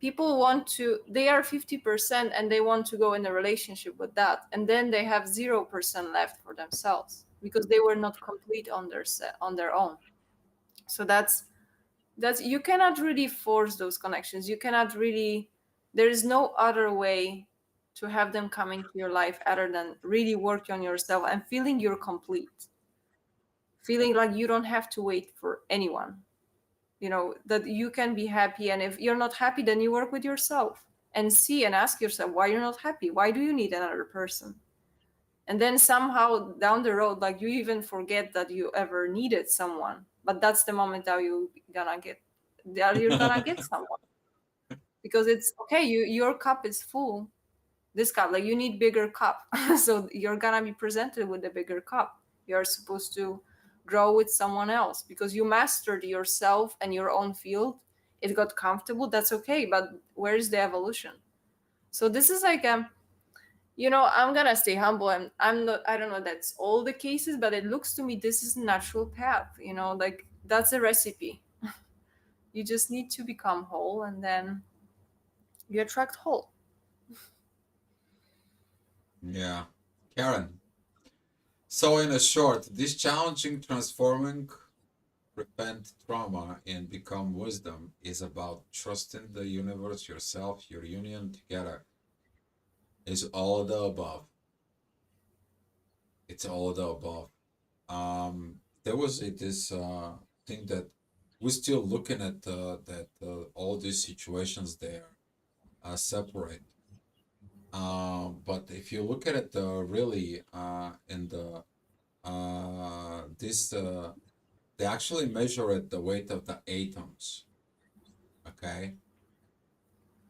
people they are 50% and they want to go in a relationship with that. And then they have 0% left for themselves because they were not complete on their own. So that's you cannot really force those connections. You cannot really, there is no other way to have them come into your life other than really work on yourself and feeling you're complete, feeling like you don't have to wait for anyone, that you can be happy. And if you're not happy, then you work with yourself and see and ask yourself why you're not happy. Why do you need another person? And then somehow down the road, like, you even forget that you ever needed someone, but that's the moment that you're gonna get someone, because it's okay. Your cup is full. This cup, like, you need bigger cup. So you're gonna be presented with a bigger cup. You're supposed to grow with someone else because you mastered yourself and your own field. It got comfortable, that's okay, but where is the evolution? So this is like, I'm gonna stay humble, and I don't know that's all the cases, but it looks to me this is a natural path, like, that's a recipe. You just need to become whole, and then you attract whole. yeah. Karen. So, in a short, this challenging transforming repent trauma and become wisdom is about trusting the universe, yourself, your union together. Is all of the above. It's all of the above. There was this thing that we're still looking at that all these situations there are separate. But if you look at it really in the this they actually measure it the weight of the atoms. Okay,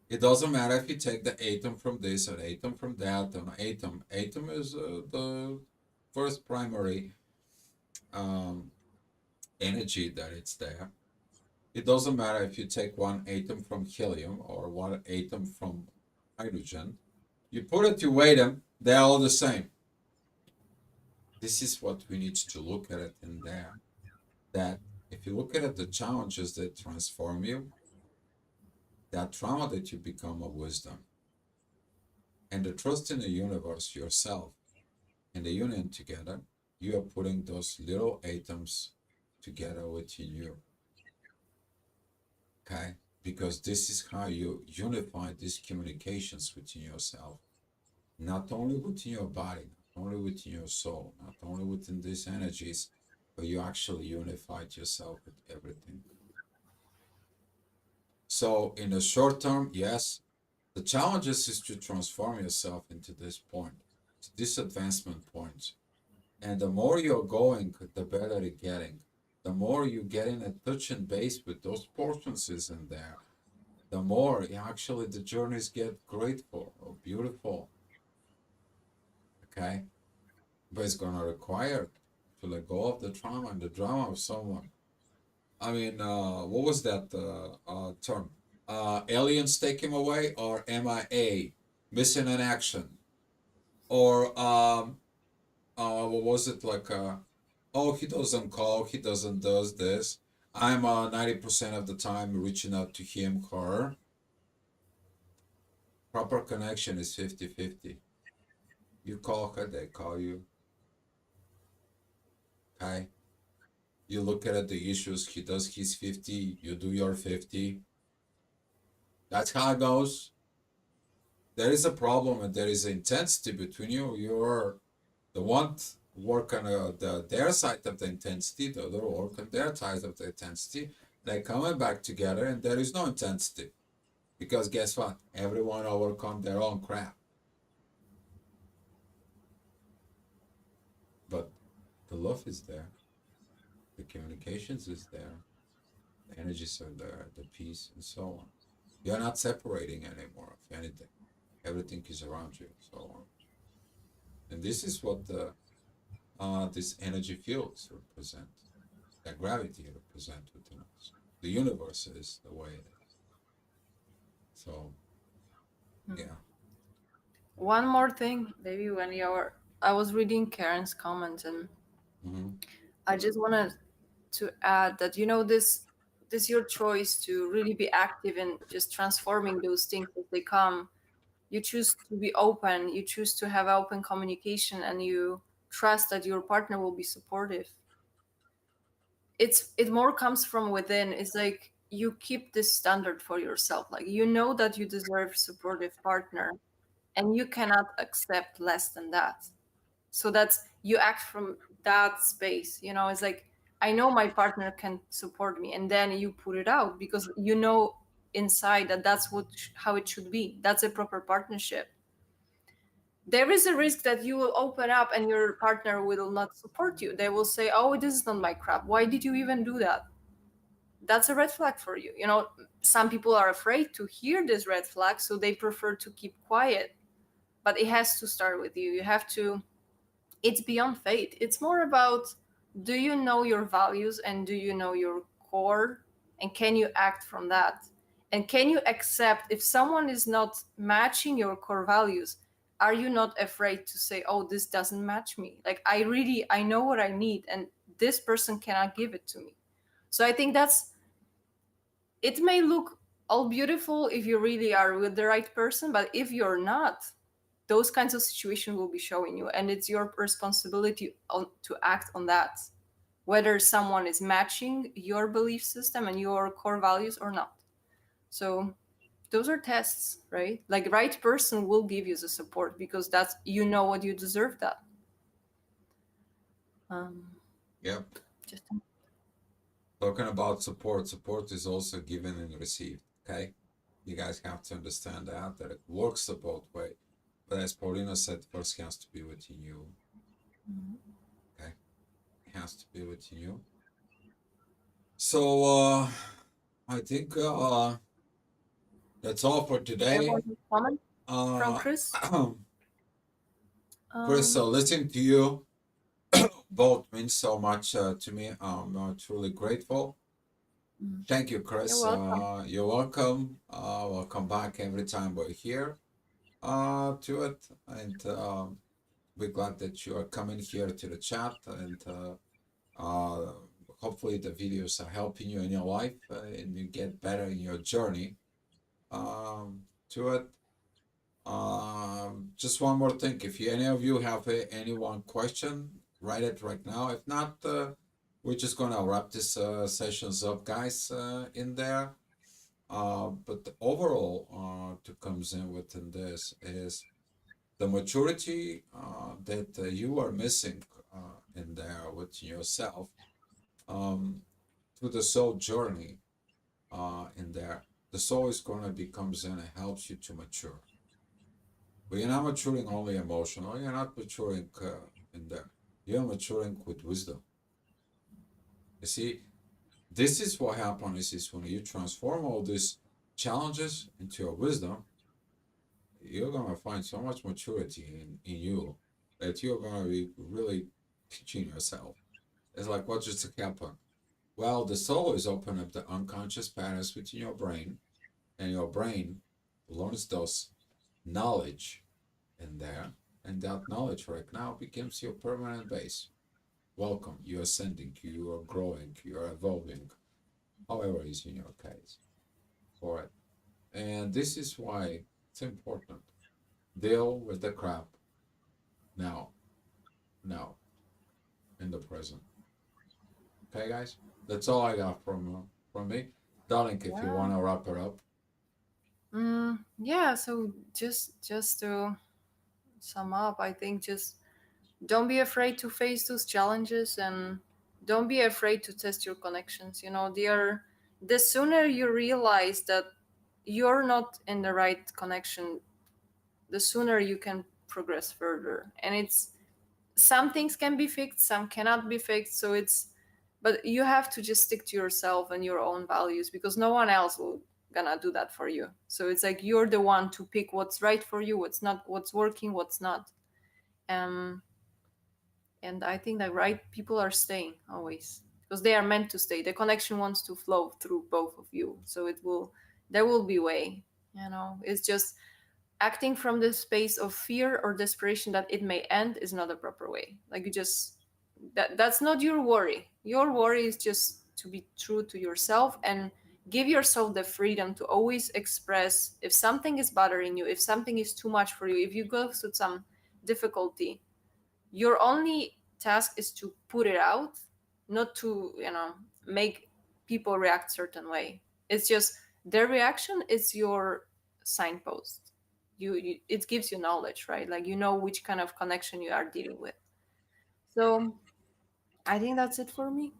it doesn't matter if you take the atom from this or atom from that. An atom, atom is the first primary um, energy that it's there. It doesn't matter if you take one atom from helium or one atom from hydrogen. You put it, you weigh them, they're all the same. This is what we need to look at it in there. That if you look at it, the challenges that transform you, that trauma that you become a wisdom. and the trust in the universe, yourself, and the union together, you are putting those little atoms together within you. Okay? Because this is how you unify these communications within yourself, not only within your body, not only within your soul, not only within these energies, but you actually unified yourself with everything. So, in the short term, yes, the challenge is to transform yourself into this point, to this advancement point. And the more you're going, the better you're getting. The more you get in a touch and base with those portions is in there, the more actually the journeys get grateful or beautiful. Okay? But it's gonna require to let go of the trauma and the drama of someone. I mean, what was that term? Aliens take him away, or MIA, missing in action, or what was it like? Oh, he doesn't call, he doesn't does this. I'm 90% of the time reaching out to him, her. Proper connection is 50-50. You call her, they call you. Okay? You look at the issues, he does his 50, you do your 50. That's how it goes. There is a problem and there is intensity between you. You're the one work on their side of the intensity, the other work on their side of the intensity. They coming back together and there is no intensity. Because guess what? Everyone overcome their own crap. But the love is there. The communications is there. The energies are there. The peace and so on. You're not separating anymore of anything. Everything is around you, so on. And this is what these energy fields represent. That gravity represent within us. The universe is the way it is. So, yeah. One more thing, maybe when you're, I was reading Karen's comment, and Mm-hmm. I just wanted to add that, you know, this your choice to really be active in just transforming those things as they come. You choose to be open, you choose to have open communication, and you trust that your partner will be supportive. It more comes from within. It's like you keep this standard for yourself, like you know that you deserve supportive partner, and you cannot accept less than that. So that's, you act from that space, you know. It's like, I know my partner can support me, and then you put it out because you know inside that that's what how it should be. That's a proper partnership. There is a risk that you will open up and your partner will not support you. They will say, oh, this is not my crap, why did you even do that? That's a red flag for you, you know. Some people are afraid to hear this red flag, so they prefer to keep quiet. But it has to start with you. You have to, it's beyond faith. It's more about, do you know your values and do you know your core, and can you act from that? And can you accept if someone is not matching your core values? Are you not afraid to say, oh, this doesn't match me? Like, I know what I need, and this person cannot give it to me. So I think that's, it may look all beautiful if you really are with the right person, but if you're not, those kinds of situations will be showing you, and it's your responsibility to act on that, whether someone is matching your belief system and your core values or not. So those are tests, right? Like, right person will give you the support because that's, you know what, you deserve that. um Yep. just Talking about support, support is also given and received. Okay. You guys have to understand that it works the both way. But as Paulina said, first has to be within you. Okay. It has to be within you. So I think that's all for there was today. a comment from Uh, Chris. Chris, um listening to you both means so much to me. I'm truly grateful. Thank you, you're Chris. welcome. You're welcome. Welcome back every time we're here to it. And we're glad that you are coming here to the chat. And uh, hopefully the videos are helping you in your life and you get better in your journey to it. Just one more thing. If any of you have any one question, write it right now. If not, we're just gonna wrap this sessions up, guys, in there. But the overall, to comes in within this is the maturity that you are missing in there with yourself, um, to the soul journey in there. The soul is gonna becomes in and helps you to mature. But you're not maturing only emotional. You're not maturing in there. You're maturing with wisdom. You see, this is what happens is when you transform all these challenges into your wisdom, you're gonna find so much maturity in you that you're gonna be really teaching yourself. It's like what just happened. Well, the soul is opening up the unconscious patterns within your brain, and your brain learns those knowledge in there, and that knowledge right now becomes your permanent base. Welcome, you're ascending, you are growing, you are evolving, however is in your case for it. And this is why it's important. Deal with the crap now, now, in the present. Okay, guys? That's all I got from me. Darling, if you Yeah. want to wrap it up. Yeah. So just to sum up, I think just don't be afraid to face those challenges, and don't be afraid to test your connections. You know, they are the sooner you realize that you're not in the right connection, the sooner you can progress further. And it's some things can be fixed, some cannot be fixed. So it's, but you have to just stick to yourself and your own values, because no one else will gonna do that for you. So it's like you're the one to pick what's right for you, what's not, what's working, what's not. Um, and I think that right people are staying always because they are meant to stay. The connection wants to flow through both of you, so it will, there will be way. You know, it's just acting from the space of fear or desperation that it may end is not a proper way. Like you just, that's not your worry. Your worry is just to be true to yourself and give yourself the freedom to always express if something is bothering you, if something is too much for you, if you go through some difficulty. Your only task is to put it out, not to, you know, make people react certain way. It's just their reaction is your signpost. You it gives you knowledge, right? Like you know which kind of connection you are dealing with. So I think that's it for me.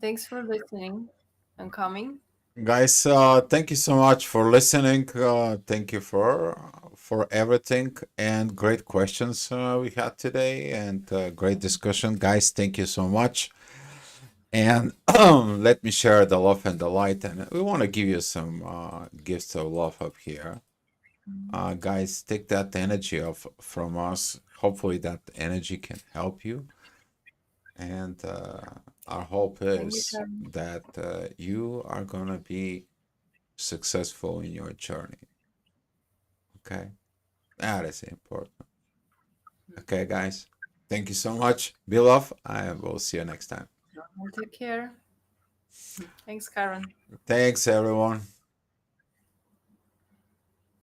Thanks for listening and coming. Guys, thank you so much for listening. Thank you for everything and great questions we had today and great discussion. Guys, thank you so much. And let me share the love and the light. And we want to give you some gifts of love up here. Guys, take that energy of from us. Hopefully, that energy can help you. And our hope Thank you, is Karen. that you are going to be successful in your journey. Okay, that is important. Okay, guys, thank you so much. Be love. I will see you next time. Take care. Thanks, Karen. Thanks, everyone.